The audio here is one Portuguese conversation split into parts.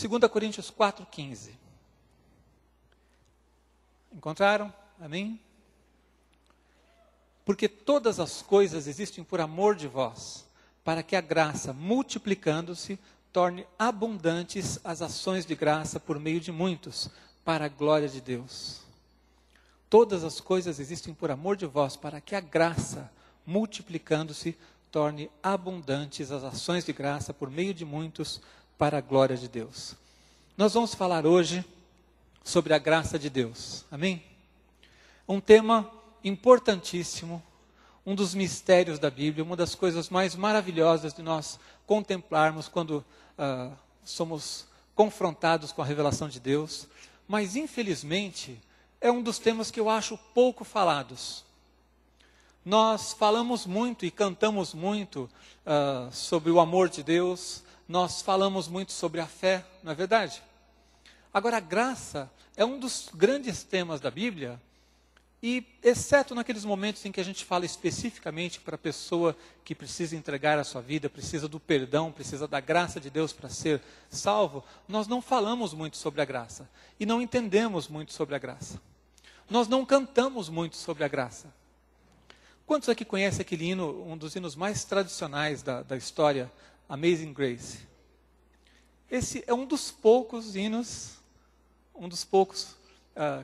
2 Coríntios 4,15. Encontraram? Amém? Porque todas as coisas existem por amor de vós, para que a graça, multiplicando-se, torne abundantes as ações de graça por meio de muitos, para a glória de Deus. Todas as coisas existem por amor de vós, para que a graça, multiplicando-se, torne abundantes as ações de graça por meio de muitos, para a glória de Deus. Nós vamos falar hoje sobre a graça de Deus. Amém? Um tema importantíssimo, um dos mistérios da Bíblia, uma das coisas mais maravilhosas de nós contemplarmos quando somos confrontados com a revelação de Deus. Mas, infelizmente, é um dos temas que eu acho pouco falados. Nós falamos muito e cantamos muito sobre o amor de Deus, nós falamos muito sobre a fé, não é verdade? Agora, a graça é um dos grandes temas da Bíblia, e exceto naqueles momentos em que a gente fala especificamente para a pessoa que precisa entregar a sua vida, precisa do perdão, precisa da graça de Deus para ser salvo, nós não falamos muito sobre a graça, e não entendemos muito sobre a graça. Nós não cantamos muito sobre a graça. Quantos aqui conhecem aquele hino, um dos hinos mais tradicionais da história, Amazing Grace? Esse é um dos poucos hinos, um dos poucos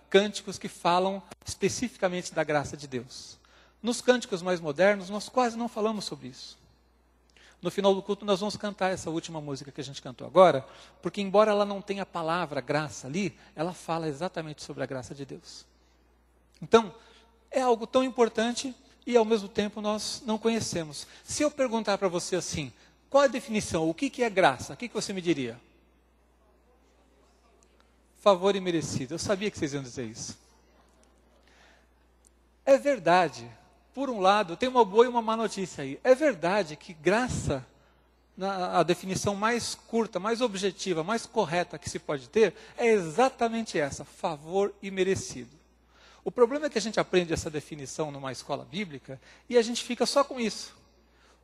cânticos que falam especificamente da graça de Deus. Nos cânticos mais modernos, nós quase não falamos sobre isso. No final do culto, nós vamos cantar essa última música que a gente cantou agora, porque embora ela não tenha a palavra graça ali, ela fala exatamente sobre a graça de Deus. Então, é algo tão importante e ao mesmo tempo nós não conhecemos. Se eu perguntar para você assim, qual a definição, o que é graça? O que você me diria? Favor imerecido. Eu sabia que vocês iam dizer isso. É verdade, por um lado, tem uma boa e uma má notícia aí. É verdade que graça, a definição mais curta, mais objetiva, mais correta que se pode ter, é exatamente essa, favor imerecido. O problema é que a gente aprende essa definição numa escola bíblica e a gente fica só com isso.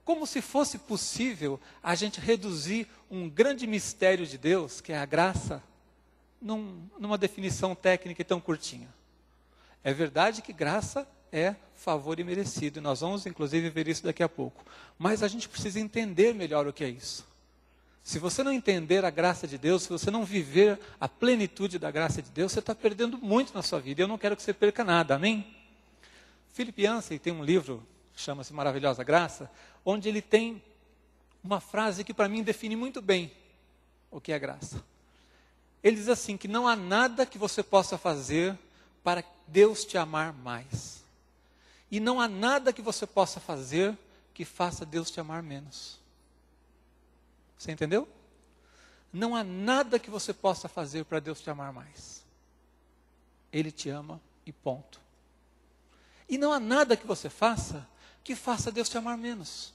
Como se fosse possível a gente reduzir um grande mistério de Deus, que é a graça, numa definição técnica e tão curtinha. É verdade que graça é favor imerecido, e nós vamos inclusive ver isso daqui a pouco. Mas a gente precisa entender melhor o que é isso. Se você não entender a graça de Deus, se você não viver a plenitude da graça de Deus, você está perdendo muito na sua vida. E eu não quero que você perca nada, amém? Philip Yancey tem um livro, chama-se Maravilhosa Graça, onde ele tem uma frase que para mim define muito bem o que é graça. Ele diz assim, que não há nada que você possa fazer para Deus te amar mais. E não há nada que você possa fazer que faça Deus te amar menos. Você entendeu? Não há nada que você possa fazer para Deus te amar mais. Ele te ama e ponto. E não há nada que você faça que faça Deus te amar menos.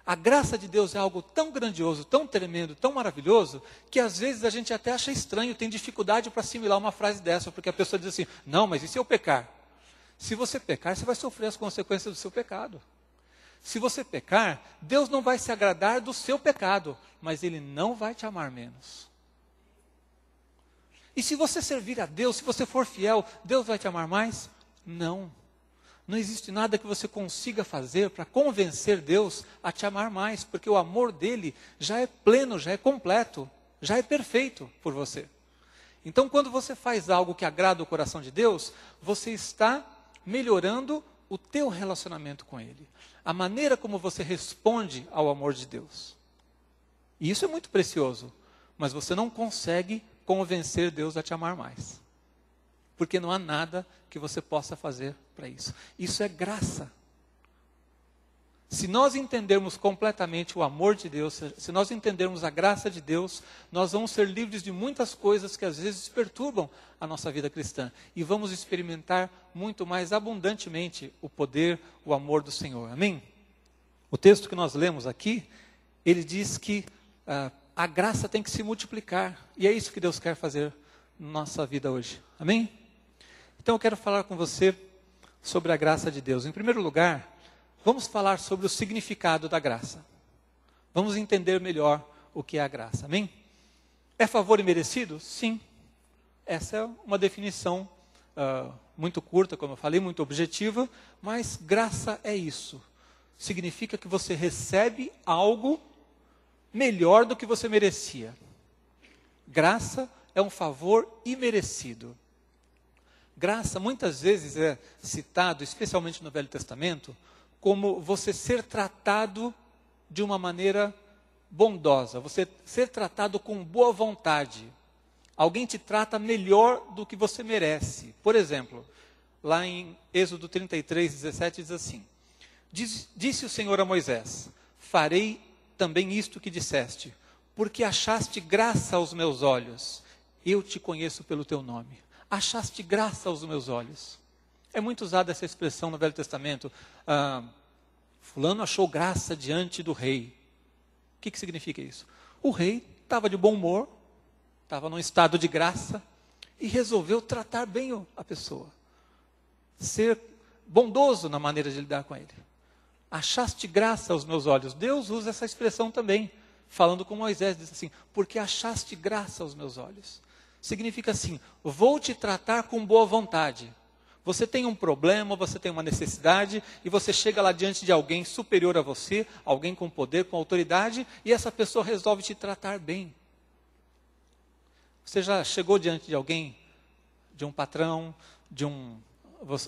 A graça de Deus é algo tão grandioso, tão tremendo, tão maravilhoso, que às vezes a gente até acha estranho, tem dificuldade para assimilar uma frase dessa, porque a pessoa diz assim, não, mas e se eu pecar? Se você pecar, você vai sofrer as consequências do seu pecado. Se você pecar, Deus não vai se agradar do seu pecado, mas Ele não vai te amar menos. E se você servir a Deus, se você for fiel, Deus vai te amar mais? Não. Não existe nada que você consiga fazer para convencer Deus a te amar mais, porque o amor dele já é pleno, já é completo, já é perfeito por você. Então, quando você faz algo que agrada o coração de Deus, você está melhorando o teu relacionamento com Ele. A maneira como você responde ao amor de Deus. E isso é muito precioso, mas você não consegue convencer Deus a te amar mais. Porque não há nada que você possa fazer para isso. Isso é graça. Se nós entendermos completamente o amor de Deus, se nós entendermos a graça de Deus, nós vamos ser livres de muitas coisas que às vezes perturbam a nossa vida cristã. E vamos experimentar muito mais abundantemente o poder, o amor do Senhor. Amém? O texto que nós lemos aqui, ele diz que a graça tem que se multiplicar. E é isso que Deus quer fazer na nossa vida hoje. Amém? Então eu quero falar com você sobre a graça de Deus. Em primeiro lugar, vamos falar sobre o significado da graça. Vamos entender melhor o que é a graça. Amém? É favor imerecido? Sim. Essa é uma definição muito curta, como eu falei, muito objetiva, mas graça é isso. Significa que você recebe algo melhor do que você merecia. Graça é um favor imerecido. Graça muitas vezes é citado, especialmente no Velho Testamento, como você ser tratado de uma maneira bondosa, você ser tratado com boa vontade. Alguém te trata melhor do que você merece. Por exemplo, lá em Êxodo 33, 17, diz assim: Disse o Senhor a Moisés: farei também isto que disseste, porque achaste graça aos meus olhos. Eu te conheço pelo teu nome. Achaste graça aos meus olhos. É muito usada essa expressão no Velho Testamento. Fulano achou graça diante do rei. O que significa isso? O rei estava de bom humor, estava num estado de graça e resolveu tratar bem a pessoa. Ser bondoso na maneira de lidar com ele. Achaste graça aos meus olhos. Deus usa essa expressão também, falando com Moisés, diz assim: porque achaste graça aos meus olhos. Significa assim: vou te tratar com boa vontade. Você tem um problema, você tem uma necessidade, e você chega lá diante de alguém superior a você, alguém com poder, com autoridade, e essa pessoa resolve te tratar bem. Você já chegou diante de alguém, de um patrão,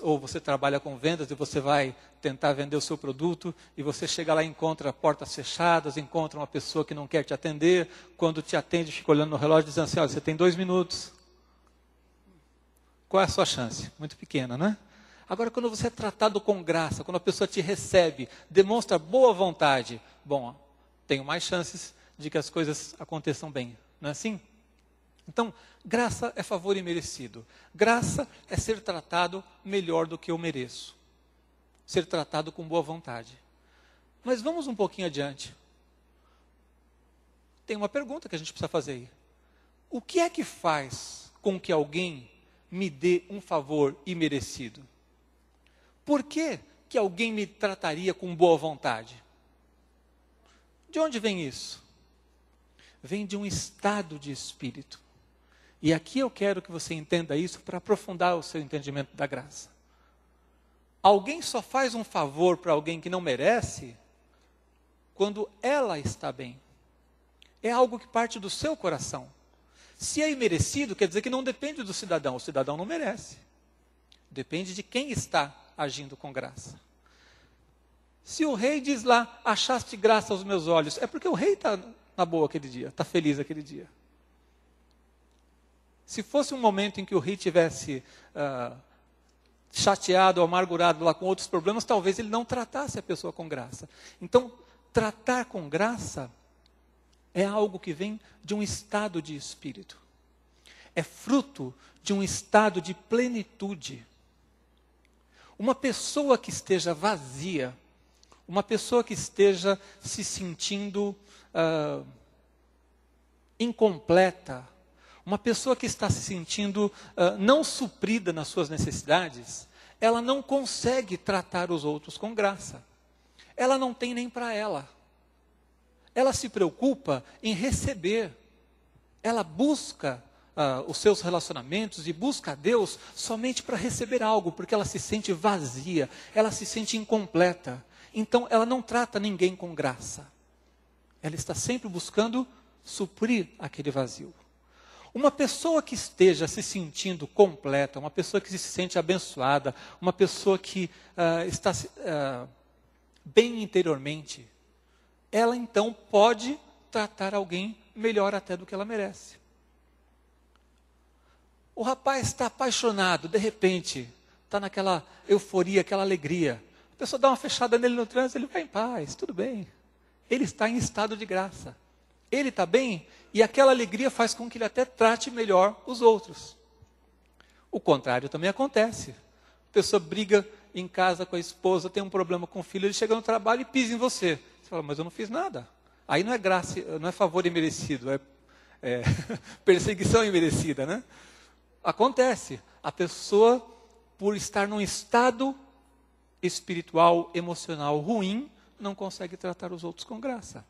ou você trabalha com vendas e você vai tentar vender o seu produto, e você chega lá e encontra portas fechadas, encontra uma pessoa que não quer te atender, quando te atende fica olhando no relógio dizendo assim: olha, você tem 2 minutos. Qual é a sua chance? Muito pequena, né? Agora, quando você é tratado com graça, quando a pessoa te recebe, demonstra boa vontade, bom, tenho mais chances de que as coisas aconteçam bem, não é assim? Então, graça é favor imerecido. Graça é ser tratado melhor do que eu mereço. Ser tratado com boa vontade. Mas vamos um pouquinho adiante. Tem uma pergunta que a gente precisa fazer aí. O que é que faz com que alguém me dê um favor imerecido? Por que alguém me trataria com boa vontade? De onde vem isso? Vem de um estado de espírito. E aqui eu quero que você entenda isso para aprofundar o seu entendimento da graça. Alguém só faz um favor para alguém que não merece quando ela está bem. É algo que parte do seu coração. Se é imerecido, quer dizer que não depende do cidadão. O cidadão não merece. Depende de quem está agindo com graça. Se o rei diz lá: achaste graça aos meus olhos, é porque o rei está na boa aquele dia, está feliz aquele dia. Se fosse um momento em que o rei tivesse chateado ou amargurado lá com outros problemas, talvez ele não tratasse a pessoa com graça. Então, tratar com graça é algo que vem de um estado de espírito. É fruto de um estado de plenitude. Uma pessoa que esteja vazia, uma pessoa que esteja se sentindo incompleta, uma pessoa que está se sentindo não suprida nas suas necessidades, ela não consegue tratar os outros com graça. Ela não tem nem para ela. Ela se preocupa em receber. Ela busca os seus relacionamentos e busca a Deus somente para receber algo, porque ela se sente vazia, ela se sente incompleta. Então, ela não trata ninguém com graça. Ela está sempre buscando suprir aquele vazio. Uma pessoa que esteja se sentindo completa, uma pessoa que se sente abençoada, uma pessoa que está bem interiormente, ela então pode tratar alguém melhor até do que ela merece. O rapaz está apaixonado, de repente, está naquela euforia, aquela alegria. A pessoa dá uma fechada nele no trânsito, ele vai em paz, tudo bem. Ele está em estado de graça. Ele está bem e aquela alegria faz com que ele até trate melhor os outros. O contrário também acontece. A pessoa briga em casa com a esposa, tem um problema com o filho, ele chega no trabalho e pisa em você. Você fala: mas eu não fiz nada. Aí não é graça, não é favor imerecido, é perseguição imerecida, né? Acontece. A pessoa, por estar num estado espiritual, emocional ruim, não consegue tratar os outros com graça.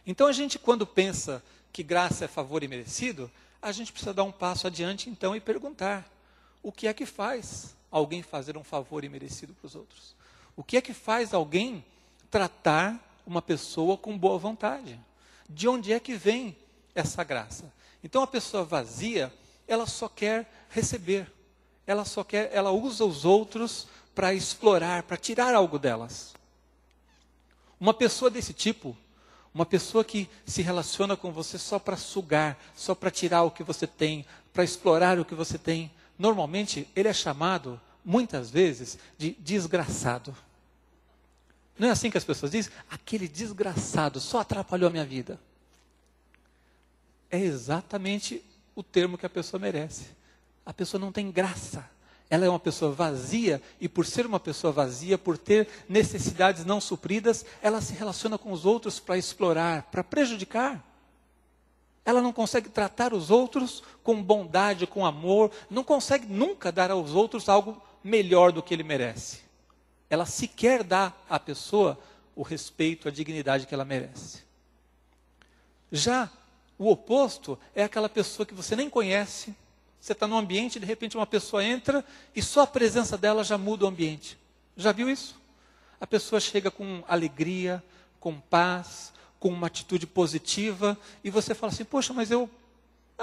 Então a gente, quando pensa que graça é favor imerecido, a gente precisa dar um passo adiante então e perguntar: o que é que faz alguém fazer um favor imerecido para os outros? O que é que faz alguém tratar uma pessoa com boa vontade? De onde é que vem essa graça? Então a pessoa vazia, ela só quer receber. Ela usa os outros para explorar, para tirar algo delas. Uma pessoa desse tipo, uma pessoa que se relaciona com você só para sugar, só para tirar o que você tem, para explorar o que você tem, normalmente ele é chamado, muitas vezes, de desgraçado. Não é assim que as pessoas dizem? Aquele desgraçado só atrapalhou a minha vida. É exatamente o termo que a pessoa merece. A pessoa não tem graça. Ela é uma pessoa vazia, e por ser uma pessoa vazia, por ter necessidades não supridas, ela se relaciona com os outros para explorar, para prejudicar. Ela não consegue tratar os outros com bondade, com amor, não consegue nunca dar aos outros algo melhor do que ele merece. Ela sequer dá à pessoa o respeito, a dignidade que ela merece. Já o oposto é aquela pessoa que você nem conhece. Você está num ambiente e de repente uma pessoa entra e só a presença dela já muda o ambiente. Já viu isso? A pessoa chega com alegria, com paz, com uma atitude positiva e você fala assim: poxa, mas ela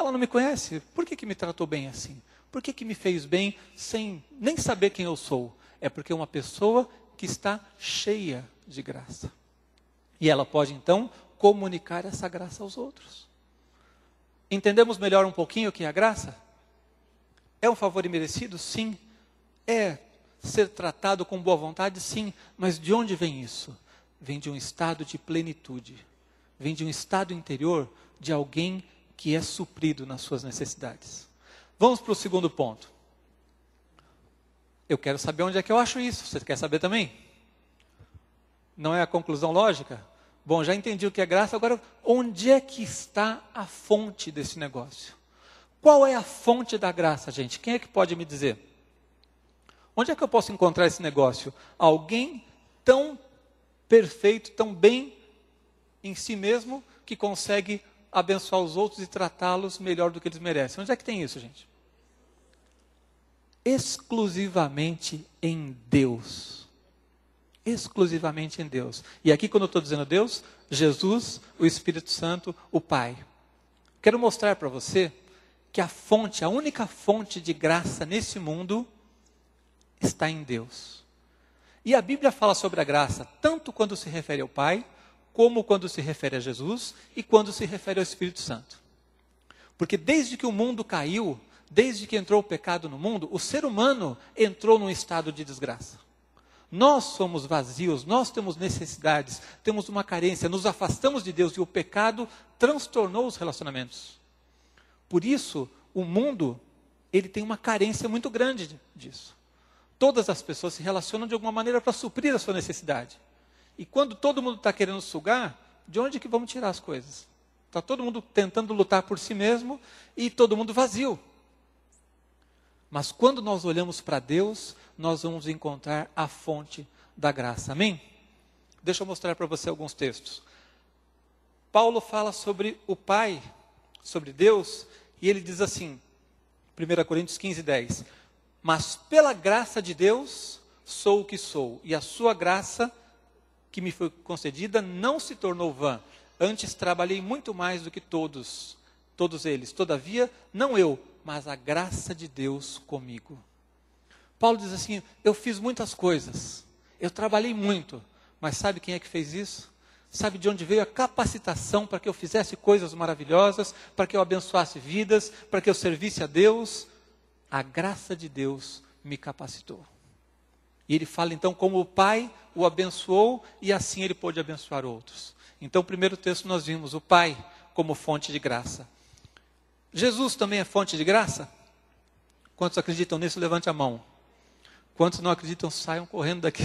não me conhece, por que me tratou bem assim? Por que me fez bem sem nem saber quem eu sou? É porque é uma pessoa que está cheia de graça. E ela pode então comunicar essa graça aos outros. Entendemos melhor um pouquinho o que é a graça? É um favor imerecido? Sim. É ser tratado com boa vontade? Sim. Mas de onde vem isso? Vem de um estado de plenitude. Vem de um estado interior de alguém que é suprido nas suas necessidades. Vamos para o segundo ponto. Eu quero saber onde é que eu acho isso. Você quer saber também? Não é a conclusão lógica? Bom, já entendi o que é graça. Agora, onde é que está a fonte desse negócio? Qual é a fonte da graça, gente? Quem é que pode me dizer? Onde é que eu posso encontrar esse negócio? Alguém tão perfeito, tão bem em si mesmo, que consegue abençoar os outros e tratá-los melhor do que eles merecem. Onde é que tem isso, gente? Exclusivamente em Deus. Exclusivamente em Deus. E aqui, quando eu estou dizendo Deus, Jesus, o Espírito Santo, o Pai. Quero mostrar para você que a única fonte de graça nesse mundo está em Deus. E a Bíblia fala sobre a graça, tanto quando se refere ao Pai, como quando se refere a Jesus e quando se refere ao Espírito Santo. Porque desde que o mundo caiu, desde que entrou o pecado no mundo, o ser humano entrou num estado de desgraça. Nós somos vazios, nós temos necessidades, temos uma carência, nos afastamos de Deus e o pecado transtornou os relacionamentos. Por isso, o mundo, ele tem uma carência muito grande disso. Todas as pessoas se relacionam de alguma maneira para suprir a sua necessidade. E quando todo mundo está querendo sugar, de onde que vamos tirar as coisas? Está todo mundo tentando lutar por si mesmo e todo mundo vazio. Mas quando nós olhamos para Deus, nós vamos encontrar a fonte da graça. Amém? Deixa eu mostrar para você alguns textos. Paulo fala sobre o Pai, sobre Deus, e ele diz assim, 1 Coríntios 15, 10. Mas pela graça de Deus sou o que sou, e a sua graça que me foi concedida não se tornou vã. Antes trabalhei muito mais do que todos eles. Todavia, não eu, mas a graça de Deus comigo. Paulo diz assim, eu fiz muitas coisas, eu trabalhei muito, mas sabe quem é que fez isso? Sabe de onde veio a capacitação para que eu fizesse coisas maravilhosas, para que eu abençoasse vidas, para que eu servisse a Deus? A graça de Deus me capacitou. E ele fala então como o Pai o abençoou e assim ele pôde abençoar outros. Então, o primeiro texto nós vimos o Pai como fonte de graça. Jesus também é fonte de graça? Quantos acreditam nisso? Levante a mão. Quantos não acreditam, saiam correndo daqui.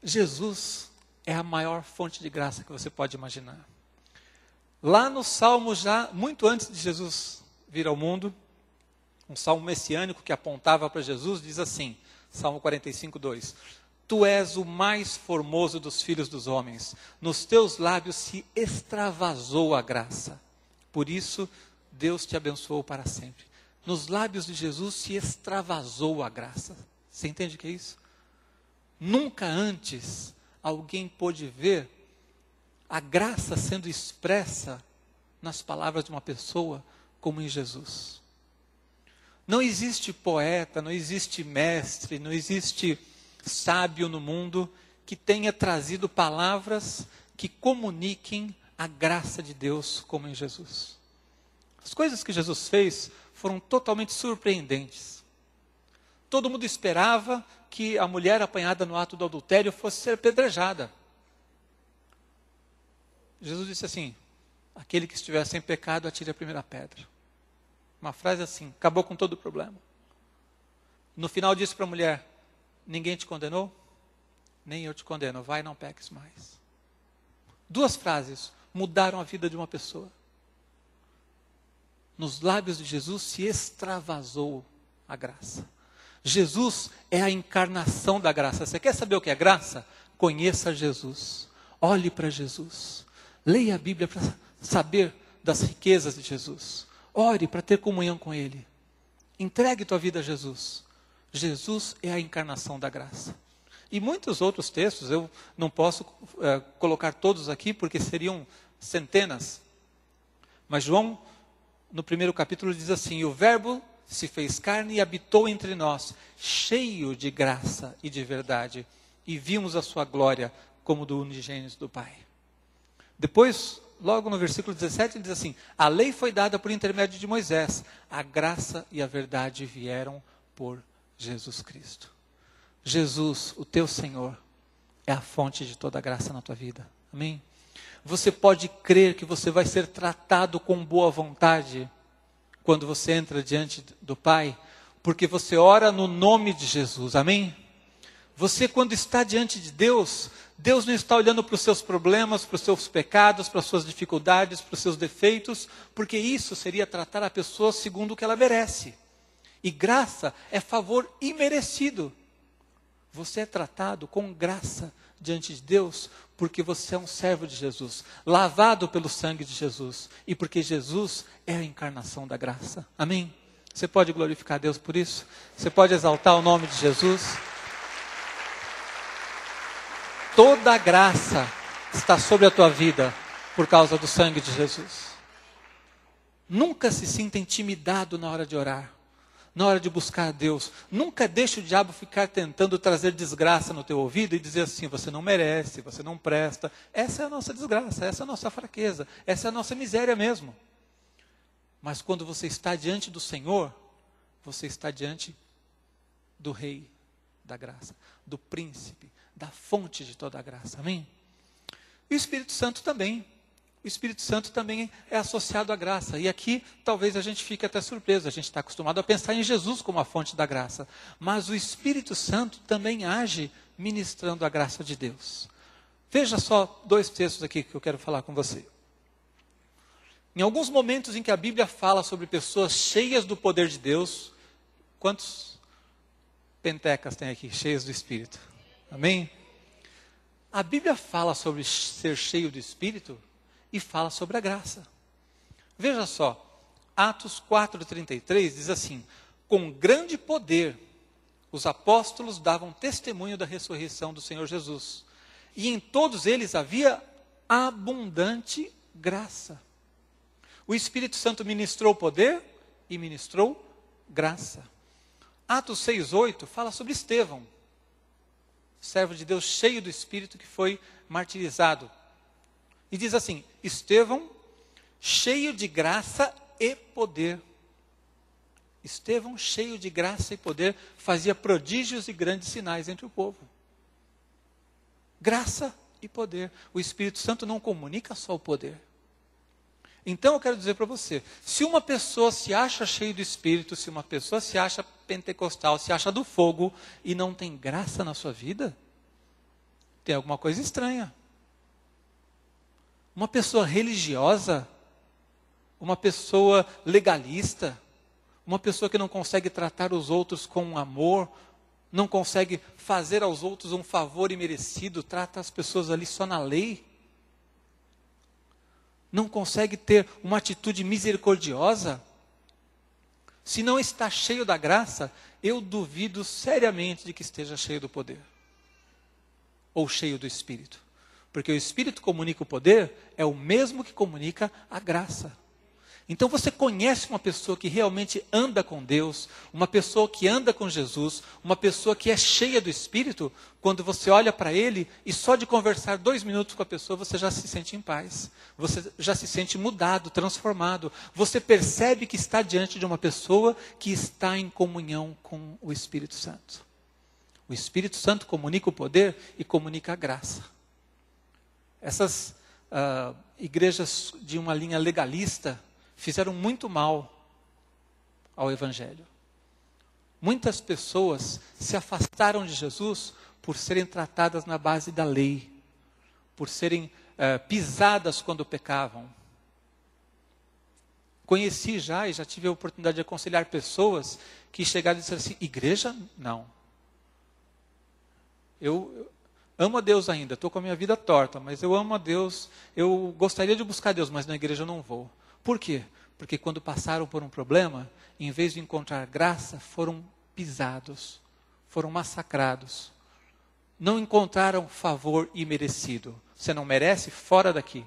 Jesus é a maior fonte de graça que você pode imaginar. Lá no Salmo, já muito antes de Jesus vir ao mundo, um salmo messiânico que apontava para Jesus, diz assim, Salmo 45, 2. Tu és o mais formoso dos filhos dos homens. Nos teus lábios se extravasou a graça. Por isso, Deus te abençoou para sempre. Nos lábios de Jesus se extravasou a graça. Você entende o que é isso? Nunca antes alguém pôde ver a graça sendo expressa nas palavras de uma pessoa como em Jesus. Não existe poeta, não existe mestre, não existe sábio no mundo que tenha trazido palavras que comuniquem a graça de Deus como em Jesus. As coisas que Jesus fez foram totalmente surpreendentes. Todo mundo esperava que a mulher apanhada no ato do adultério fosse ser apedrejada. Jesus disse assim: aquele que estiver sem pecado, atire a primeira pedra. Uma frase assim, acabou com todo o problema. No final disse para a mulher: ninguém te condenou? Nem eu te condeno, vai e não peques mais. 2 frases mudaram a vida de uma pessoa. Nos lábios de Jesus se extravasou a graça. Jesus é a encarnação da graça. Você quer saber o que é graça? Conheça Jesus. Olhe para Jesus. Leia a Bíblia para saber das riquezas de Jesus. Ore para ter comunhão com Ele. Entregue tua vida a Jesus. Jesus é a encarnação da graça. E muitos outros textos, eu não posso colocar todos aqui, porque seriam centenas. Mas João, no 1º capítulo, diz assim: o verbo se fez carne e habitou entre nós, cheio de graça e de verdade, e vimos a sua glória como do unigênito do Pai. Depois, logo no versículo 17, ele diz assim: a lei foi dada por intermédio de Moisés, a graça e a verdade vieram por Jesus Cristo. Jesus, o teu Senhor, é a fonte de toda a graça na tua vida. Amém? Você pode crer que você vai ser tratado com boa vontade quando você entra diante do Pai, porque você ora no nome de Jesus. Amém? Você, quando está diante de Deus, Deus não está olhando para os seus problemas, para os seus pecados, para as suas dificuldades, para os seus defeitos, porque isso seria tratar a pessoa segundo o que ela merece. E graça é favor imerecido. Você é tratado com graça diante de Deus, porque você é um servo de Jesus, lavado pelo sangue de Jesus, e porque Jesus é a encarnação da graça. Amém? Você pode glorificar a Deus por isso? Você pode exaltar o nome de Jesus? Toda a graça está sobre a tua vida por causa do sangue de Jesus. Nunca se sinta intimidado na hora de orar, na hora de buscar a Deus. Nunca deixe o diabo ficar tentando trazer desgraça no teu ouvido e dizer assim: você não merece, você não presta. Essa é a nossa desgraça, essa é a nossa fraqueza, essa é a nossa miséria mesmo. Mas quando você está diante do Senhor, você está diante do Rei da graça, do Príncipe, da fonte de toda a graça. Amém? E o Espírito Santo também. O Espírito Santo também é associado à graça. E aqui talvez a gente fique até surpreso. A gente está acostumado a pensar em Jesus como a fonte da graça. Mas o Espírito Santo também age ministrando a graça de Deus. Veja só 2 textos aqui que eu quero falar com você. Em alguns momentos em que a Bíblia fala sobre pessoas cheias do poder de Deus, quantos pentecas tem aqui, cheias do Espírito? Amém? A Bíblia fala sobre ser cheio do Espírito e fala sobre a graça. Veja só, Atos 4,33 diz assim: com grande poder os apóstolos davam testemunho da ressurreição do Senhor Jesus, e em todos eles havia abundante graça. O Espírito Santo ministrou poder e ministrou graça. Atos 6,8 fala sobre Estevão, servo de Deus cheio do Espírito que foi martirizado. E diz assim: Estevão, cheio de graça e poder. Estevão, cheio de graça e poder, fazia prodígios e grandes sinais entre o povo. Graça e poder. O Espírito Santo não comunica só o poder. Então eu quero dizer para você, se uma pessoa se acha cheio do Espírito, se uma pessoa se acha pentecostal, se acha do fogo e não tem graça na sua vida, tem alguma coisa estranha. Uma pessoa religiosa, uma pessoa legalista, uma pessoa que não consegue tratar os outros com amor, não consegue fazer aos outros um favor imerecido, trata as pessoas ali só na lei, não consegue ter uma atitude misericordiosa, se não está cheio da graça, eu duvido seriamente de que esteja cheio do poder, ou cheio do Espírito. Porque o Espírito comunica o poder, é o mesmo que comunica a graça. Então você conhece uma pessoa que realmente anda com Deus, uma pessoa que anda com Jesus, uma pessoa que é cheia do Espírito, quando você olha para ele e só de conversar 2 minutos com a pessoa, você já se sente em paz. Você já se sente mudado, transformado. Você percebe que está diante de uma pessoa que está em comunhão com o Espírito Santo. O Espírito Santo comunica o poder e comunica a graça. Essas igrejas de uma linha legalista fizeram muito mal ao Evangelho. Muitas pessoas se afastaram de Jesus por serem tratadas na base da lei, por serem pisadas quando pecavam. Conheci já e já tive a oportunidade de aconselhar pessoas que chegaram e disseram assim, igreja? Não. Eu amo a Deus ainda, estou com a minha vida torta, mas eu amo a Deus, eu gostaria de buscar Deus, mas na igreja eu não vou. Por quê? Porque quando passaram por um problema, em vez de encontrar graça, foram pisados, foram massacrados. Não encontraram favor imerecido. Você não merece? Fora daqui.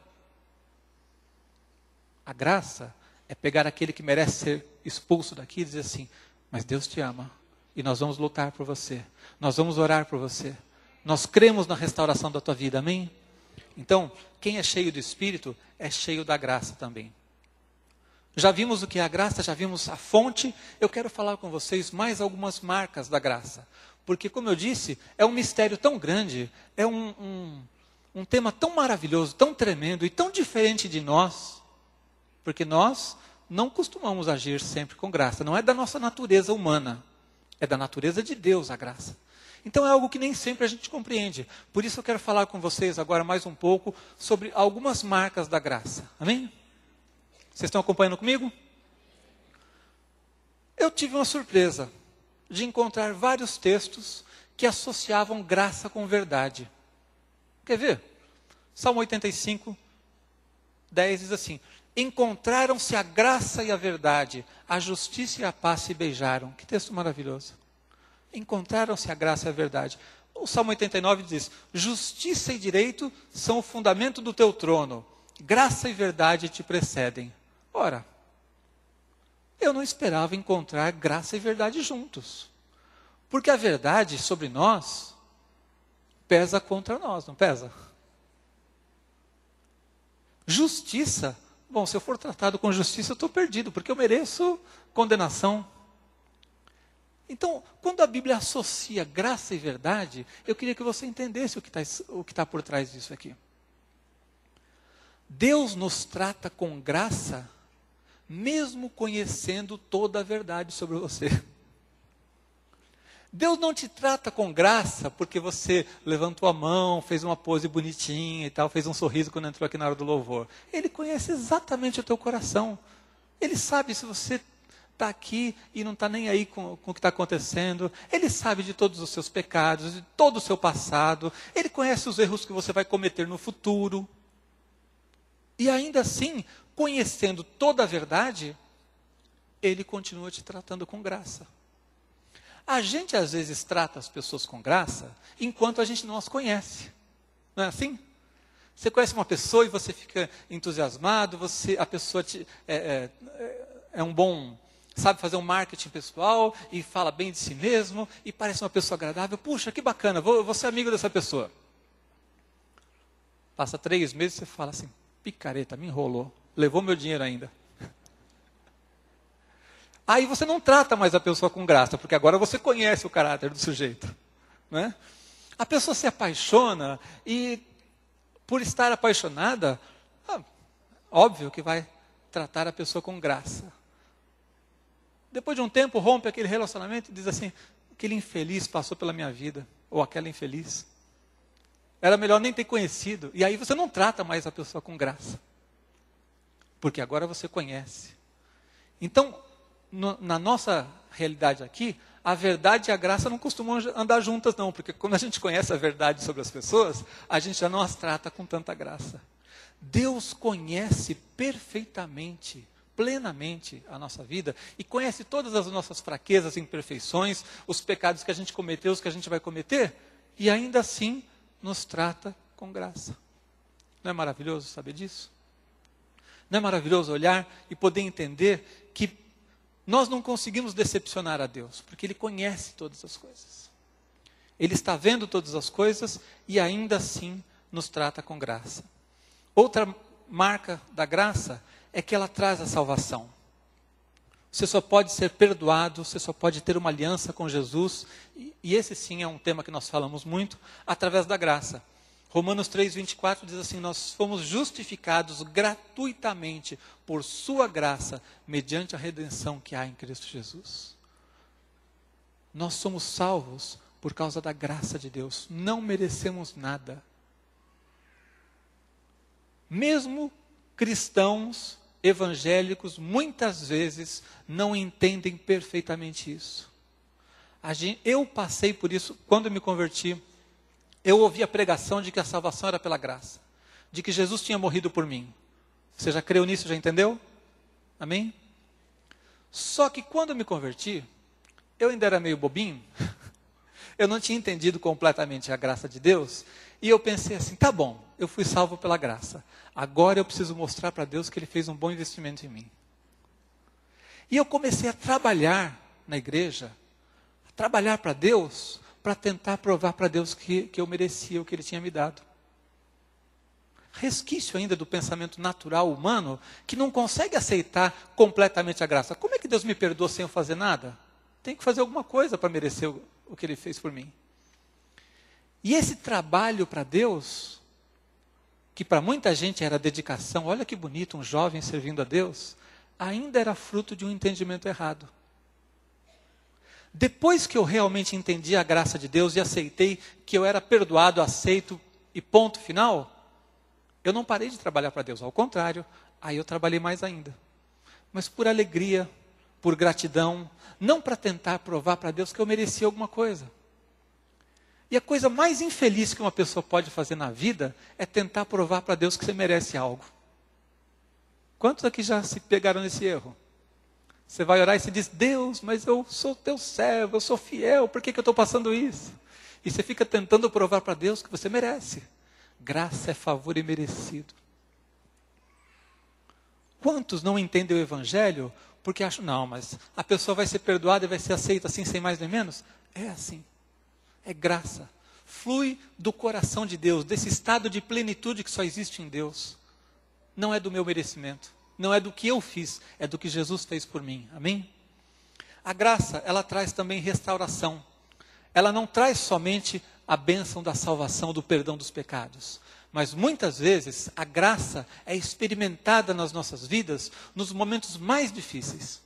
A graça é pegar aquele que merece ser expulso daqui e dizer assim, mas Deus te ama e nós vamos lutar por você. Nós vamos orar por você. Nós cremos na restauração da tua vida, amém? Então, quem é cheio do Espírito é cheio da graça também. Já vimos o que é a graça, já vimos a fonte. Eu quero falar com vocês mais algumas marcas da graça. Porque, como eu disse, é um mistério tão grande, é um tema tão maravilhoso, tão tremendo e tão diferente de nós. Porque nós não costumamos agir sempre com graça. Não é da nossa natureza humana, é da natureza de Deus a graça. Então é algo que nem sempre a gente compreende. Por isso eu quero falar com vocês agora mais um pouco sobre algumas marcas da graça. Amém? Vocês estão acompanhando comigo? Eu tive uma surpresa de encontrar vários textos que associavam graça com verdade. Quer ver? Salmo 85, 10 diz assim, encontraram-se a graça e a verdade, a justiça e a paz se beijaram. Que texto maravilhoso. Encontraram-se a graça e a verdade. O Salmo 89 diz, justiça e direito são o fundamento do teu trono, graça e verdade te precedem. Ora, eu não esperava encontrar graça e verdade juntos. Porque a verdade sobre nós pesa contra nós, não pesa? Justiça, bom, se eu for tratado com justiça, eu estou perdido, porque eu mereço condenação. Então, quando a Bíblia associa graça e verdade, eu queria que você entendesse o que está por trás disso aqui. Deus nos trata com graça, mesmo conhecendo toda a verdade sobre você. Deus não te trata com graça porque você levantou a mão, fez uma pose bonitinha e tal, fez um sorriso quando entrou aqui na hora do louvor. Ele conhece exatamente o teu coração. Ele sabe se você está aqui e não está nem aí com o que está acontecendo. Ele sabe de todos os seus pecados, de todo o seu passado. Ele conhece os erros que você vai cometer no futuro. E ainda assim, conhecendo toda a verdade, Ele continua te tratando com graça. A gente às vezes trata as pessoas com graça, enquanto a gente não as conhece. Não é assim? Você conhece uma pessoa e você fica entusiasmado, a pessoa é um bom, sabe fazer um marketing pessoal e fala bem de si mesmo e parece uma pessoa agradável. Puxa, que bacana, vou ser amigo dessa pessoa. Passa 3 meses e você fala assim, picareta, me enrolou, levou meu dinheiro ainda. Aí você não trata mais a pessoa com graça, porque agora você conhece o caráter do sujeito. Né? A pessoa se apaixona e, por estar apaixonada, óbvio que vai tratar a pessoa com graça. Depois de um tempo, rompe aquele relacionamento e diz assim, aquele infeliz passou pela minha vida, ou aquela infeliz. Era melhor nem ter conhecido. E aí você não trata mais a pessoa com graça. Porque agora você conhece. Então, na nossa realidade aqui, a verdade e a graça não costumam andar juntas, não, porque quando a gente conhece a verdade sobre as pessoas, a gente já não as trata com tanta graça. Deus conhece perfeitamente, plenamente a nossa vida e conhece todas as nossas fraquezas, imperfeições, os pecados que a gente cometeu, os que a gente vai cometer, e ainda assim nos trata com graça. Não é maravilhoso saber disso? Não é maravilhoso olhar e poder entender que nós não conseguimos decepcionar a Deus, porque Ele conhece todas as coisas. Ele está vendo todas as coisas e ainda assim nos trata com graça. Outra marca da graça é que ela traz a salvação. Você só pode ser perdoado, você só pode ter uma aliança com Jesus, e esse sim é um tema que nós falamos muito, através da graça. Romanos 3:24 diz assim: nós fomos justificados gratuitamente por sua graça, mediante a redenção que há em Cristo Jesus. Nós somos salvos por causa da graça de Deus, não merecemos nada. Mesmo cristãos evangélicos, muitas vezes, não entendem perfeitamente isso. Eu passei por isso quando eu me converti. Eu ouvi a pregação de que a salvação era pela graça, de que Jesus tinha morrido por mim. Você já creu nisso, já entendeu? Amém? Só que quando eu me converti, eu ainda era meio bobinho, eu não tinha entendido completamente a graça de Deus, e eu pensei assim, tá bom, eu fui salvo pela graça, agora eu preciso mostrar para Deus que Ele fez um bom investimento em mim. E eu comecei a trabalhar na igreja, a trabalhar para Deus, para tentar provar para Deus que eu merecia o que Ele tinha me dado. Resquício ainda do pensamento natural humano, que não consegue aceitar completamente a graça. Como é que Deus me perdoa sem eu fazer nada? Tem que fazer alguma coisa para merecer o que Ele fez por mim. E esse trabalho para Deus, que para muita gente era dedicação, olha que bonito, um jovem servindo a Deus, ainda era fruto de um entendimento errado. Depois que eu realmente entendi a graça de Deus e aceitei que eu era perdoado, aceito e ponto final, eu não parei de trabalhar para Deus, ao contrário, aí eu trabalhei mais ainda. Mas por alegria, por gratidão, não para tentar provar para Deus que eu merecia alguma coisa. E a coisa mais infeliz que uma pessoa pode fazer na vida é tentar provar para Deus que você merece algo. Quantos aqui já se pegaram nesse erro? Você vai orar e se diz, Deus, mas eu sou teu servo, eu sou fiel, por que eu estou passando isso? E você fica tentando provar para Deus que você merece. Graça é favor imerecido. Quantos não entendem o Evangelho porque acham, não, mas a pessoa vai ser perdoada e vai ser aceita assim, sem mais nem menos? É assim. É graça. Flui do coração de Deus, desse estado de plenitude que só existe em Deus. Não é do meu merecimento. Não é do que eu fiz, é do que Jesus fez por mim. Amém? A graça, ela traz também restauração. Ela não traz somente a bênção da salvação, do perdão dos pecados. Mas muitas vezes a graça é experimentada nas nossas vidas nos momentos mais difíceis.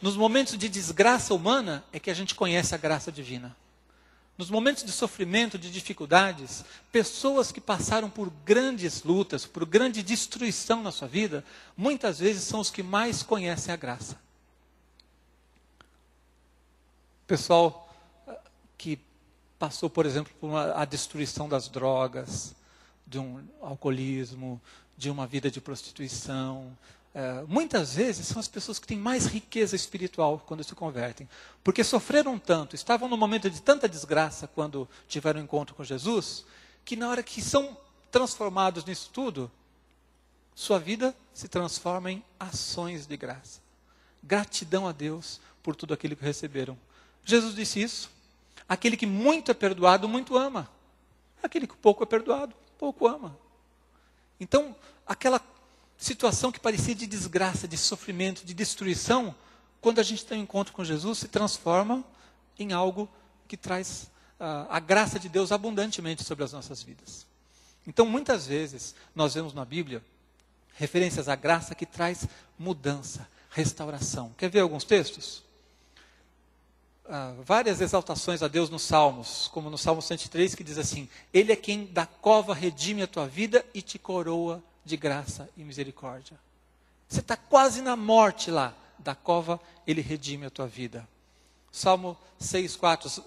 Nos momentos de desgraça humana é que a gente conhece a graça divina. Nos momentos de sofrimento, de dificuldades, pessoas que passaram por grandes lutas, por grande destruição na sua vida, muitas vezes são os que mais conhecem a graça. Pessoal que passou, por exemplo, por a destruição das drogas, de um alcoolismo, de uma vida de prostituição. Muitas vezes são as pessoas que têm mais riqueza espiritual quando se convertem. Porque sofreram tanto, estavam num momento de tanta desgraça quando tiveram um encontro com Jesus, que na hora que são transformados nisso tudo, sua vida se transforma em ações de graça. Gratidão a Deus por tudo aquilo que receberam. Jesus disse isso. Aquele que muito é perdoado, muito ama. Aquele que pouco é perdoado, pouco ama. Então, aquela situação que parecia de desgraça, de sofrimento, de destruição, quando a gente tem um encontro com Jesus, se transforma em algo que traz a graça de Deus abundantemente sobre as nossas vidas. Então, muitas vezes, nós vemos na Bíblia referências à graça que traz mudança, restauração. Quer ver alguns textos? Várias exaltações a Deus nos Salmos, como no Salmo 103, que diz assim, Ele é quem da cova redime a tua vida e te coroa de graça e misericórdia. Você está quase na morte lá, da cova Ele redime a tua vida. Salmo 6,4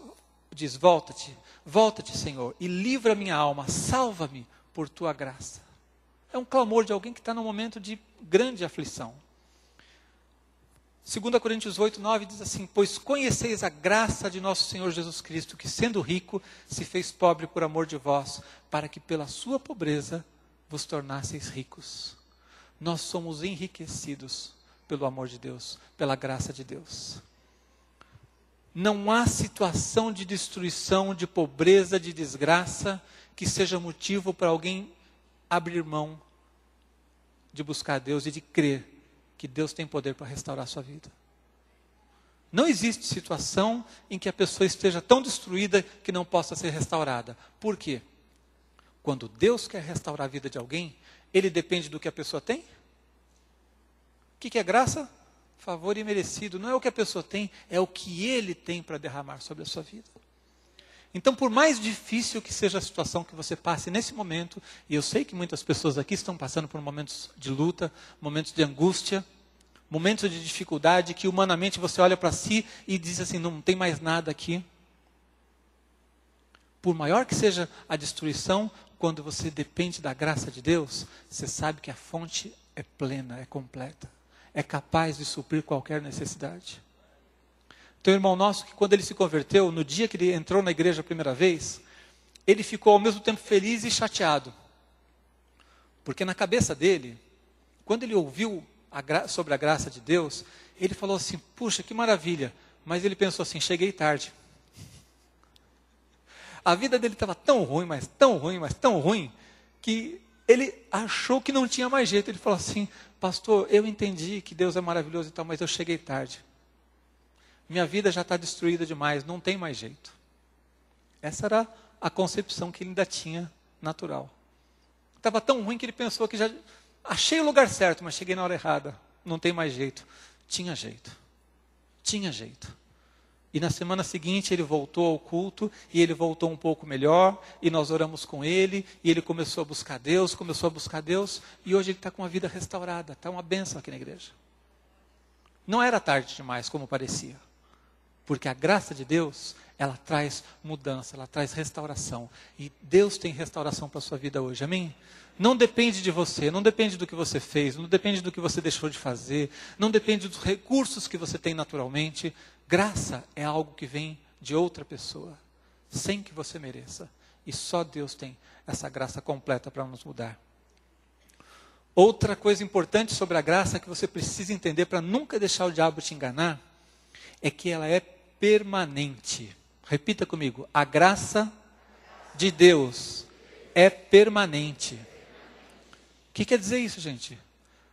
diz, volta-te, volta-te, Senhor, e livra minha alma, salva-me por tua graça. É um clamor de alguém que está num momento de grande aflição. 2 Coríntios 8,9 diz assim, pois conheceis a graça de nosso Senhor Jesus Cristo, que sendo rico, se fez pobre por amor de vós, para que pela sua pobreza vos tornasseis ricos. Nós somos enriquecidos pelo amor de Deus, pela graça de Deus. Não há situação de destruição, de pobreza, de desgraça, que seja motivo para alguém abrir mão de buscar a Deus e de crer que Deus tem poder para restaurar a sua vida. Não existe situação em que a pessoa esteja tão destruída que não possa ser restaurada. Por quê? Quando Deus quer restaurar a vida de alguém, Ele depende do que a pessoa tem? O que é graça? Favor imerecido. Não é o que a pessoa tem, é o que Ele tem para derramar sobre a sua vida. Então, por mais difícil que seja a situação que você passe nesse momento, e eu sei que muitas pessoas aqui estão passando por momentos de luta, momentos de angústia, momentos de dificuldade, que humanamente você olha para si e diz assim, não tem mais nada aqui. Por maior que seja a destruição, quando você depende da graça de Deus, você sabe que a fonte é plena, é completa, é capaz de suprir qualquer necessidade. Tem um irmão nosso que quando ele se converteu, no dia que ele entrou na igreja a primeira vez, ele ficou ao mesmo tempo feliz e chateado. Porque na cabeça dele, quando ele ouviu sobre a graça de Deus, ele falou assim, puxa, que maravilha. Mas ele pensou assim, cheguei tarde. A vida dele estava tão ruim, mas tão ruim, mas tão ruim, que ele achou que não tinha mais jeito. Ele falou assim, pastor, eu entendi que Deus é maravilhoso e tal, mas eu cheguei tarde. Minha vida já está destruída demais, não tem mais jeito. Essa era a concepção que ele ainda tinha natural. Estava tão ruim que ele pensou que já achei o lugar certo, mas cheguei na hora errada. Não tem mais jeito. Tinha jeito. Tinha jeito. E na semana seguinte ele voltou ao culto, e ele voltou um pouco melhor, e nós oramos com ele, e ele começou a buscar Deus, e hoje ele está com a vida restaurada. Está uma bênção aqui na igreja. Não era tarde demais, como parecia. Porque a graça de Deus, ela traz mudança, ela traz restauração. E Deus tem restauração para a sua vida hoje, amém? Não depende de você, não depende do que você fez, não depende do que você deixou de fazer, não depende dos recursos que você tem naturalmente. Graça é algo que vem de outra pessoa, sem que você mereça. E só Deus tem essa graça completa para nos mudar. Outra coisa importante sobre a graça que você precisa entender para nunca deixar o diabo te enganar, é que ela é permanente. Repita comigo, a graça de Deus é permanente. O que quer dizer isso, gente?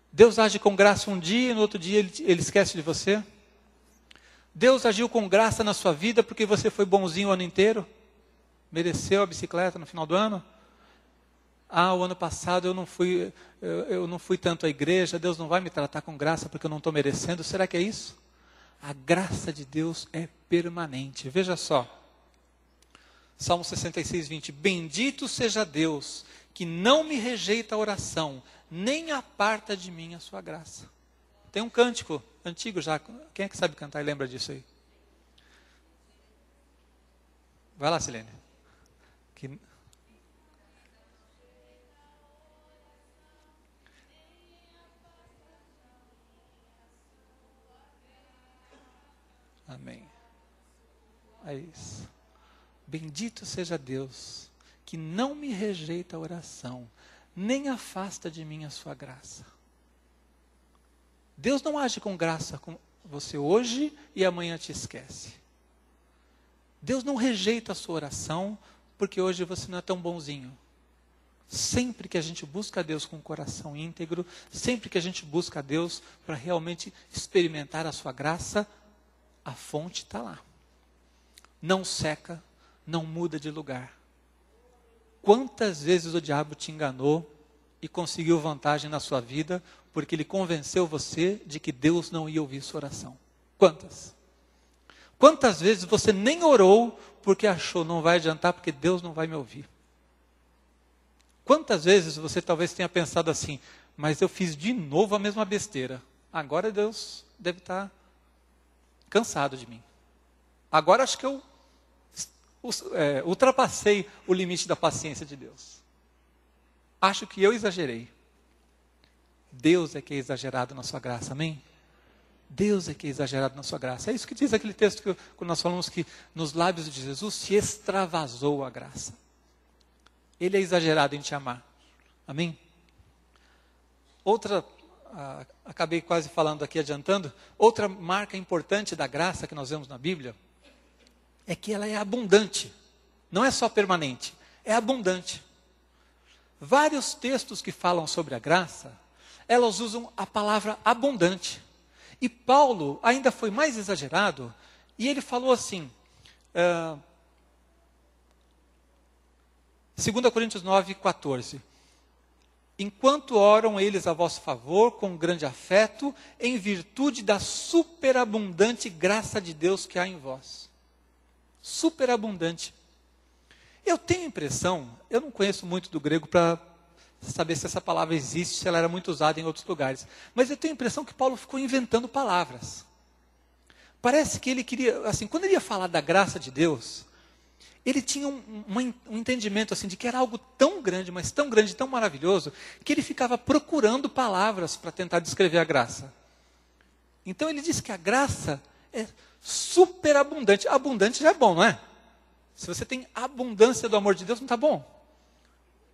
Deus age com graça um dia e no outro dia ele esquece de você? Deus agiu com graça na sua vida porque você foi bonzinho o ano inteiro? Mereceu a bicicleta no final do ano? O ano passado eu não fui tanto à igreja, Deus não vai me tratar com graça porque eu não estou merecendo. Será que é isso? A graça de Deus é permanente. Veja só. Salmo 66, 20. Bendito seja Deus, que não me rejeita a oração, nem aparta de mim a sua graça. Tem um cântico antigo já. Quem é que sabe cantar e lembra disso aí? Vai lá, Silene. Amém. É isso. Bendito seja Deus, que não me rejeita a oração, nem afasta de mim a sua graça. Deus não age com graça com você hoje e amanhã te esquece. Deus não rejeita a sua oração porque hoje você não é tão bonzinho. Sempre que a gente busca a Deus com o coração íntegro, sempre que a gente busca a Deus para realmente experimentar a sua graça, a fonte está lá. Não seca, não muda de lugar. Quantas vezes o diabo te enganou e conseguiu vantagem na sua vida porque ele convenceu você de que Deus não ia ouvir sua oração? Quantas? Quantas vezes você nem orou porque achou não vai adiantar porque Deus não vai me ouvir? Quantas vezes você talvez tenha pensado assim, mas eu fiz de novo a mesma besteira. Agora Deus deve estar cansado de mim. Agora acho que eu ultrapassei o limite da paciência de Deus. Acho que eu exagerei. Deus é que é exagerado na sua graça, amém? Deus é que é exagerado na sua graça. É isso que diz aquele texto que nós falamos, que nos lábios de Jesus se extravasou a graça. Ele é exagerado em te amar. Amém? Outra, acabei quase falando aqui, adiantando, outra marca importante da graça que nós vemos na Bíblia é que ela é abundante. Não é só permanente, é abundante. Vários textos que falam sobre a graça, elas usam a palavra abundante. E Paulo ainda foi mais exagerado, e ele falou assim, 2 Coríntios 9, 14. Enquanto oram eles a vosso favor, com grande afeto, em virtude da superabundante graça de Deus que há em vós. Superabundante. Eu tenho a impressão, eu não conheço muito do grego para saber se essa palavra existe, se ela era muito usada em outros lugares. Mas eu tenho a impressão que Paulo ficou inventando palavras. Parece que ele queria, assim, quando ele ia falar da graça de Deus, ele tinha um entendimento assim, de que era algo tão grande, mas tão grande, tão maravilhoso, que ele ficava procurando palavras para tentar descrever a graça. Então ele disse que a graça é superabundante. Abundante já é bom, não é? Se você tem abundância do amor de Deus, não está bom?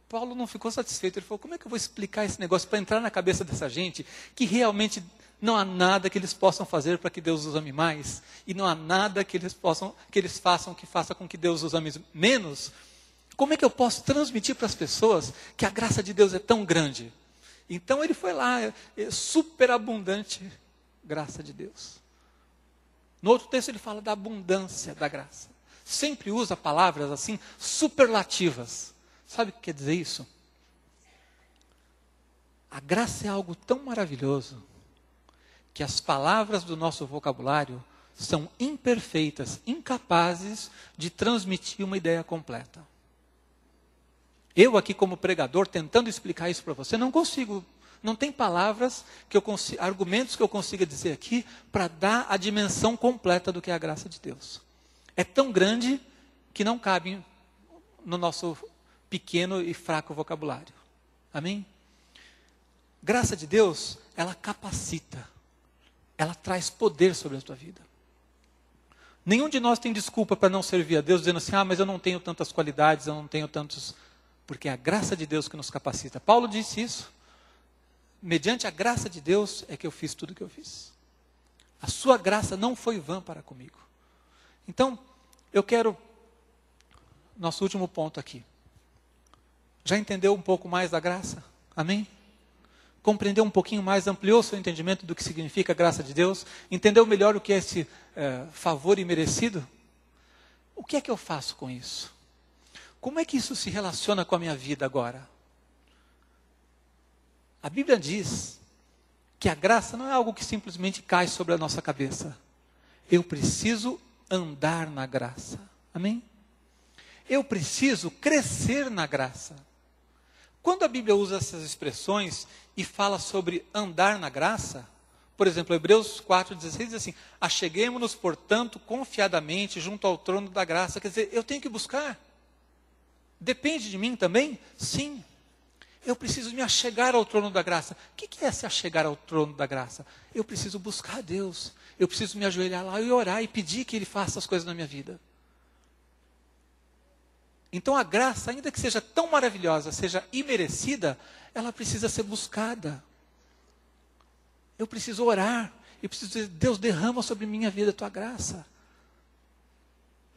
Paulo não ficou satisfeito. Ele falou, como é que eu vou explicar esse negócio para entrar na cabeça dessa gente que realmente não há nada que eles possam fazer para que Deus os ame mais, e não há nada que eles façam que faça com que Deus os ame menos? Como é que eu posso transmitir para as pessoas que a graça de Deus é tão grande? Então ele foi lá, superabundante graça de Deus. No outro texto ele fala da abundância da graça. Sempre usa palavras assim, superlativas. Sabe o que quer dizer isso? A graça é algo tão maravilhoso que as palavras do nosso vocabulário são imperfeitas, incapazes de transmitir uma ideia completa. Eu aqui como pregador, tentando explicar isso para você, não consigo. Não tem palavras, argumentos que eu consiga dizer aqui para dar a dimensão completa do que é a graça de Deus. É tão grande que não cabe no nosso pequeno e fraco vocabulário. Amém? Graça de Deus, ela capacita. Ela traz poder sobre a tua vida. Nenhum de nós tem desculpa para não servir a Deus, dizendo assim, mas eu não tenho tantas qualidades, eu não tenho tantos... Porque é a graça de Deus que nos capacita. Paulo disse isso. Mediante a graça de Deus é que eu fiz tudo o que eu fiz. A sua graça não foi vã para comigo. Então, eu quero... Nosso último ponto aqui. Já entendeu um pouco mais da graça? Amém? Compreendeu um pouquinho mais, ampliou seu entendimento do que significa a graça de Deus? Entendeu melhor o que é esse favor imerecido? O que é que eu faço com isso? Como é que isso se relaciona com a minha vida agora? A Bíblia diz que a graça não é algo que simplesmente cai sobre a nossa cabeça. Eu preciso andar na graça. Amém? Eu preciso crescer na graça. Quando a Bíblia usa essas expressões e fala sobre andar na graça, por exemplo, Hebreus 4,16 diz assim, acheguemo-nos, portanto, confiadamente junto ao trono da graça. Quer dizer, eu tenho que buscar. Depende de mim também? Sim. Eu preciso me achegar ao trono da graça. O que é se achegar ao trono da graça? Eu preciso buscar a Deus. Eu preciso me ajoelhar lá e orar e pedir que Ele faça as coisas na minha vida. Então a graça, ainda que seja tão maravilhosa, seja imerecida, ela precisa ser buscada. Eu preciso orar. Eu preciso dizer, Deus, derrama sobre minha vida a tua graça.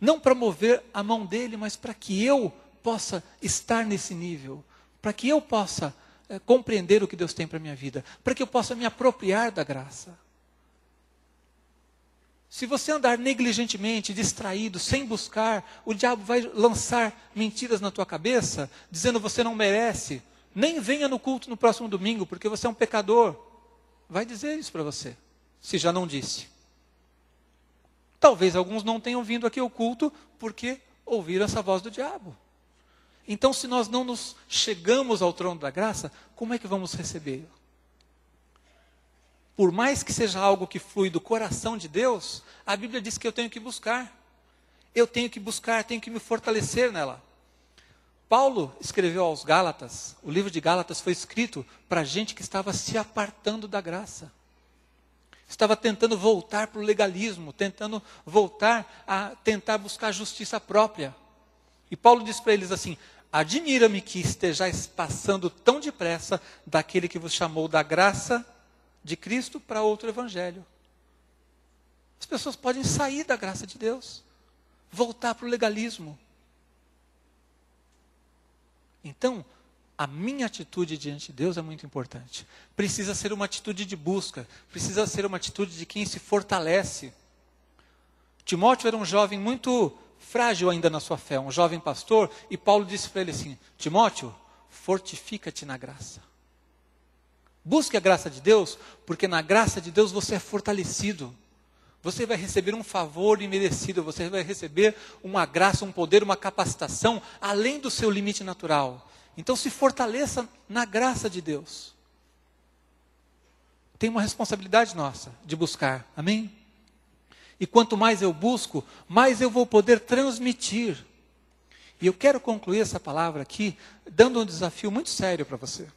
Não para mover a mão dele, mas para que eu possa estar nesse nível. Para que eu possa compreender o que Deus tem para a minha vida. Para que eu possa me apropriar da graça. Se você andar negligentemente, distraído, sem buscar, o diabo vai lançar mentiras na tua cabeça, dizendo você não merece. Nem venha no culto no próximo domingo, porque você é um pecador. Vai dizer isso para você, se já não disse. Talvez alguns não tenham vindo aqui ao culto, porque ouviram essa voz do diabo. Então, se nós não nos chegamos ao trono da graça, como é que vamos recebê-lo? Por mais que seja algo que flui do coração de Deus, a Bíblia diz que eu tenho que buscar. eu tenho que buscar, tenho que me fortalecer nela. Paulo escreveu aos Gálatas, o livro de Gálatas foi escrito para gente que estava se apartando da graça. Estava tentando voltar para o legalismo, tentando voltar a tentar buscar justiça própria. E Paulo diz para eles assim: admira-me que estejais passando tão depressa daquele que vos chamou da graça de Cristo para outro evangelho. As pessoas podem sair da graça de Deus, voltar para o legalismo. Então, a minha atitude diante de Deus é muito importante. Precisa ser uma atitude de busca, precisa ser uma atitude de quem se fortalece. Timóteo era um jovem muito frágil ainda na sua fé, um jovem pastor, e Paulo disse para ele assim: Timóteo, fortifica-te na graça. Busque a graça de Deus, porque na graça de Deus você é fortalecido. Você vai receber um favor imerecido, você vai receber uma graça, um poder, uma capacitação, além do seu limite natural. Então se fortaleça na graça de Deus. Tem uma responsabilidade nossa de buscar, amém? E quanto mais eu busco, mais eu vou poder transmitir. E eu quero concluir essa palavra aqui, dando um desafio muito sério para você.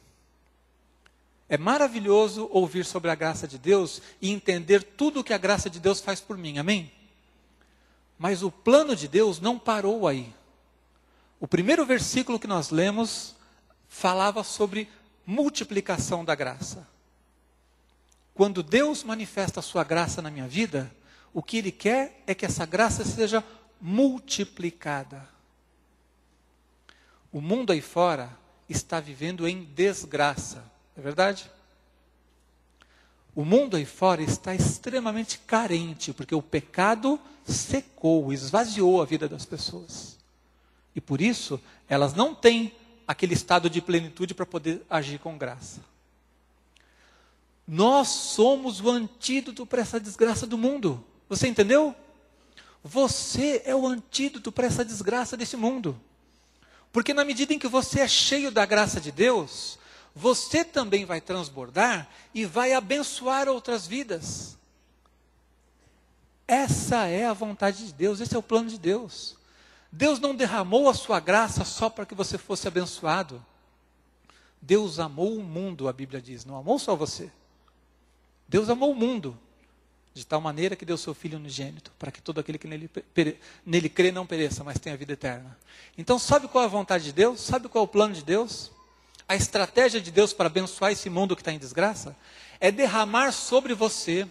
É maravilhoso ouvir sobre a graça de Deus e entender tudo o que a graça de Deus faz por mim, amém? Mas o plano de Deus não parou aí. O primeiro versículo que nós lemos falava sobre multiplicação da graça. Quando Deus manifesta a sua graça na minha vida, o que Ele quer é que essa graça seja multiplicada. O mundo aí fora está vivendo em desgraça, é verdade? O mundo aí fora está extremamente carente, porque o pecado secou, esvaziou a vida das pessoas. E por isso, elas não têm aquele estado de plenitude para poder agir com graça. Nós somos o antídoto para essa desgraça do mundo. Você entendeu? Você é o antídoto para essa desgraça desse mundo. Porque na medida em que você é cheio da graça de Deus, você também vai transbordar e vai abençoar outras vidas. Essa é a vontade de Deus, esse é o plano de Deus. Deus não derramou a sua graça só para que você fosse abençoado. Deus amou o mundo, a Bíblia diz, não amou só você. Deus amou o mundo, de tal maneira que deu seu Filho unigênito, para que todo aquele que nele crê não pereça, mas tenha vida eterna. Então sabe qual é a vontade de Deus? Sabe qual é o plano de Deus? A estratégia de Deus para abençoar esse mundo que está em desgraça é derramar sobre você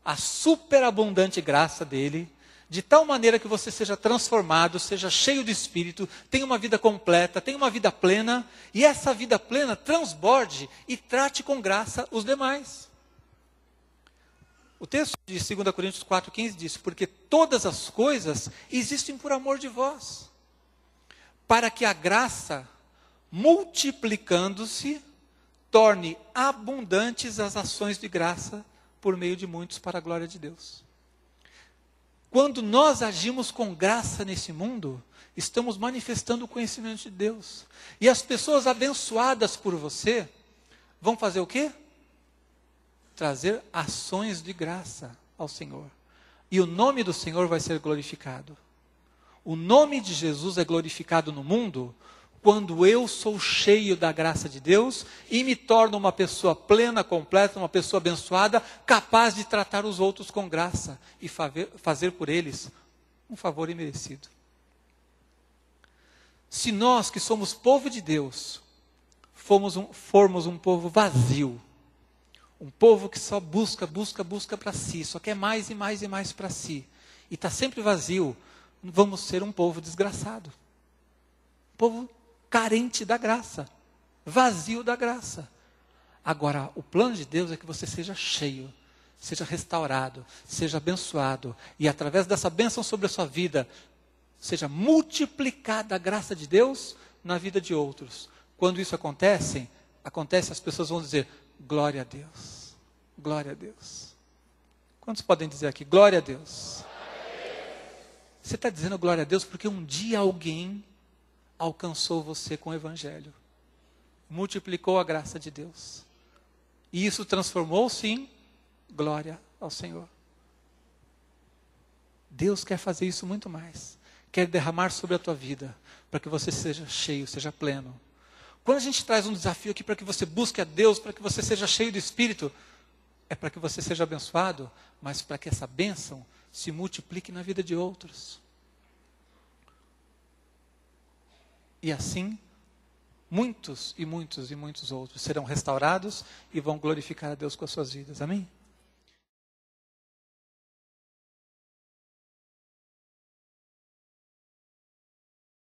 a superabundante graça dele, de tal maneira que você seja transformado, seja cheio de Espírito, tenha uma vida completa, tenha uma vida plena, e essa vida plena transborde e trate com graça os demais. O texto de 2 Coríntios 4,15 diz: porque todas as coisas existem por amor de vós, para que a graça, multiplicando-se, torne abundantes as ações de graça por meio de muitos para a glória de Deus. Quando nós agimos com graça nesse mundo, estamos manifestando o conhecimento de Deus. E as pessoas abençoadas por você vão fazer o quê? Trazer ações de graça ao Senhor. E o nome do Senhor vai ser glorificado. O nome de Jesus é glorificado no mundo quando eu sou cheio da graça de Deus e me torno uma pessoa plena, completa, uma pessoa abençoada, capaz de tratar os outros com graça e fazer por eles um favor imerecido. Se nós que somos povo de Deus, formos um povo vazio, um povo que só busca para si, só quer mais e mais e mais para si, e está sempre vazio, vamos ser um povo desgraçado. Um povo carente da graça, vazio da graça. Agora, o plano de Deus é que você seja cheio, seja restaurado, seja abençoado, e através dessa bênção sobre a sua vida, seja multiplicada a graça de Deus na vida de outros. Quando isso acontece, as pessoas vão dizer: glória a Deus, glória a Deus. Quantos podem dizer aqui, glória a Deus? Você está dizendo glória a Deus porque um dia alguém alcançou você com o Evangelho, multiplicou a graça de Deus, e isso transformou, sim, glória ao Senhor. Deus quer fazer isso muito mais. Quer derramar sobre a tua vida, para que você seja cheio, seja pleno. Quando a gente traz um desafio aqui para que você busque a Deus, para que você seja cheio do Espírito, é para que você seja abençoado, mas para que essa bênção se multiplique na vida de outros. E assim, muitos e muitos e muitos outros serão restaurados e vão glorificar a Deus com as suas vidas. Amém?